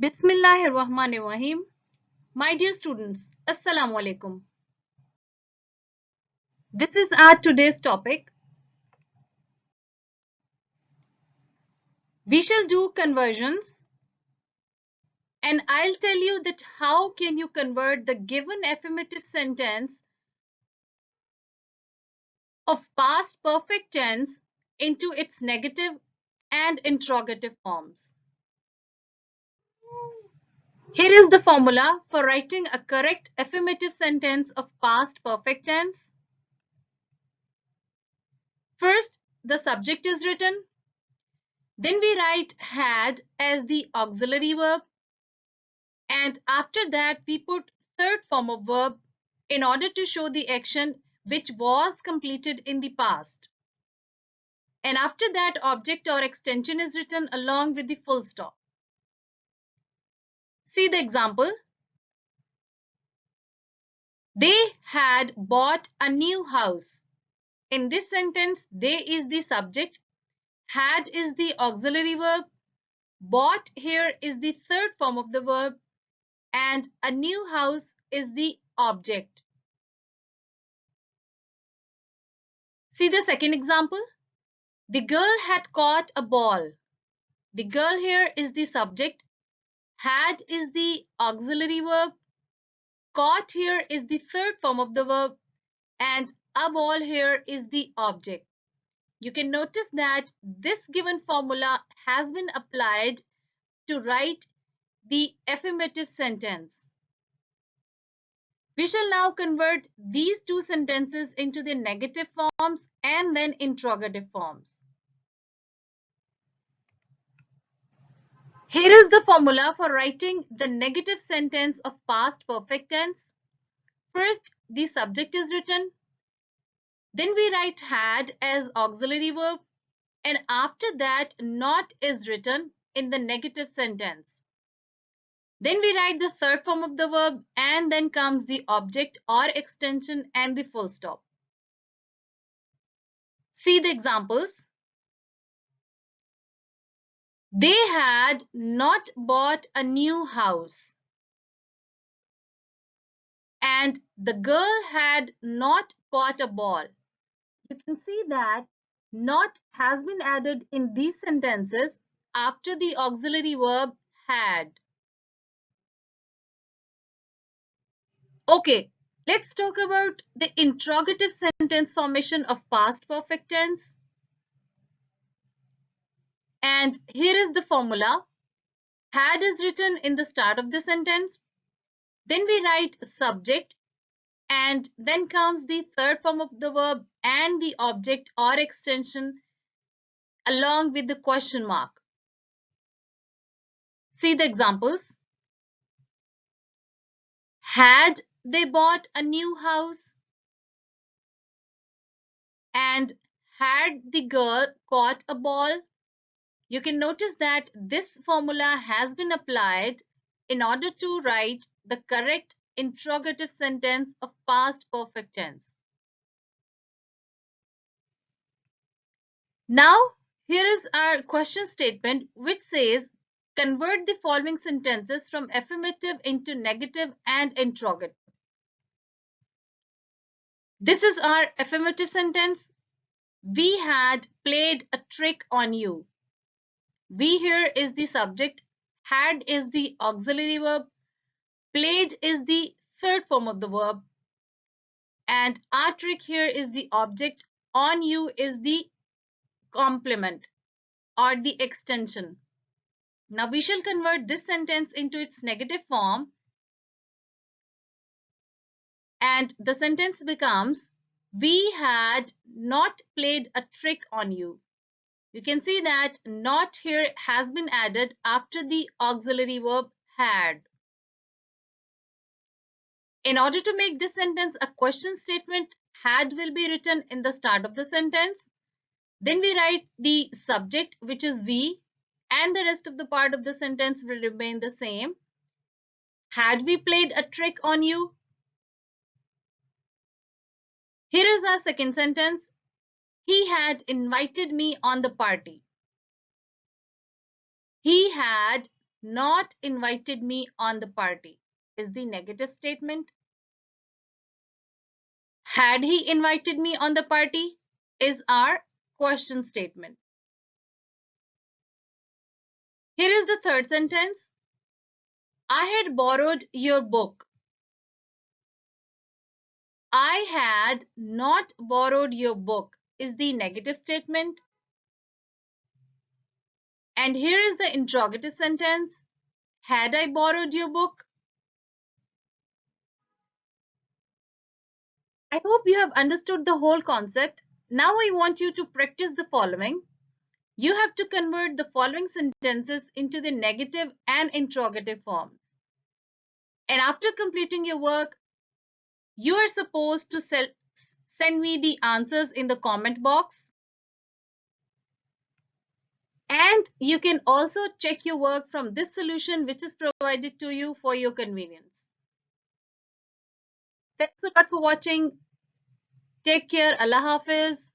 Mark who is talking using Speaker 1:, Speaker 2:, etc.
Speaker 1: Bismillahirrahmanirrahim. My dear students, Assalamu alaikum. This is our today's topic. We shall do conversions, and I'll tell you that how can you convert the given affirmative sentence of past perfect tense into its negative and interrogative forms. Here is the formula for writing a correct affirmative sentence of past perfect tense. First, the subject is written. Then we write had as the auxiliary verb, and after that we put third form of verb in order to show the action which was completed in the past. And after that, object or extension is written along with the full stop. See the example. They had bought a new house. In this sentence, they is the subject, had is the auxiliary verb, bought here is the third form of the verb, and a new house is the object. See the second example. The girl had caught a ball. The girl here is the subject, had is the auxiliary verb, caught here is the third form of the verb, and a ball here is the object. You can notice that this given formula has been applied to write the affirmative sentence. We shall now convert these two sentences into the negative forms and then interrogative forms. Here is the formula for writing the negative sentence of past perfect tense. First, the subject is written. Then we write had as auxiliary verb, and after that not is written in the negative sentence. Then we write the third form of the verb, and then comes the object or extension and the full stop. See the examples. They had not bought a new house, and the girl had not caught a ball. You can see that not has been added in these sentences after the auxiliary verb had. Okay, let's talk about the interrogative sentence formation of past perfect tense. And here is the formula. Had is written in the start of the sentence. Then we write subject, and then comes the third form of the verb and the object or extension along with the question mark. See the examples. Had they bought a new house? And had the girl caught a ball? You can notice that this formula has been applied in order to write the correct interrogative sentence of past perfect tense. Now, here is our question statement which says, convert the following sentences from affirmative into negative and interrogative. This is our affirmative sentence. We had played a trick on you. We here is the subject, had is the auxiliary verb, played is the third form of the verb, and our trick here is the object, on you is the complement or the extension. Now we shall convert this sentence into its negative form, and the sentence becomes, we had not played a trick on you. You can see that not here has been added after the auxiliary verb had. In order to make this sentence a question statement, had will be written in the start of the sentence. Then we write the subject, which is we, and the rest of the part of the sentence will remain the same. Had we played a trick on you? Here is our second sentence. He had invited me on the party. He had not invited me on the party is the negative statement. Had he invited me on the party is our question statement. Here is the third sentence. I had borrowed your book. I had not borrowed your book is the negative statement. And here is the interrogative sentence. Had I borrowed your book? I hope you have understood the whole concept. Now I want you to practice the following. You have to convert the following sentences into the negative and interrogative forms. And after completing your work, you are supposed to send me the answers in the comment box. And you can also check your work from this solution which is provided to you for your convenience. Thanks a lot for watching. Take care. Allah Hafiz.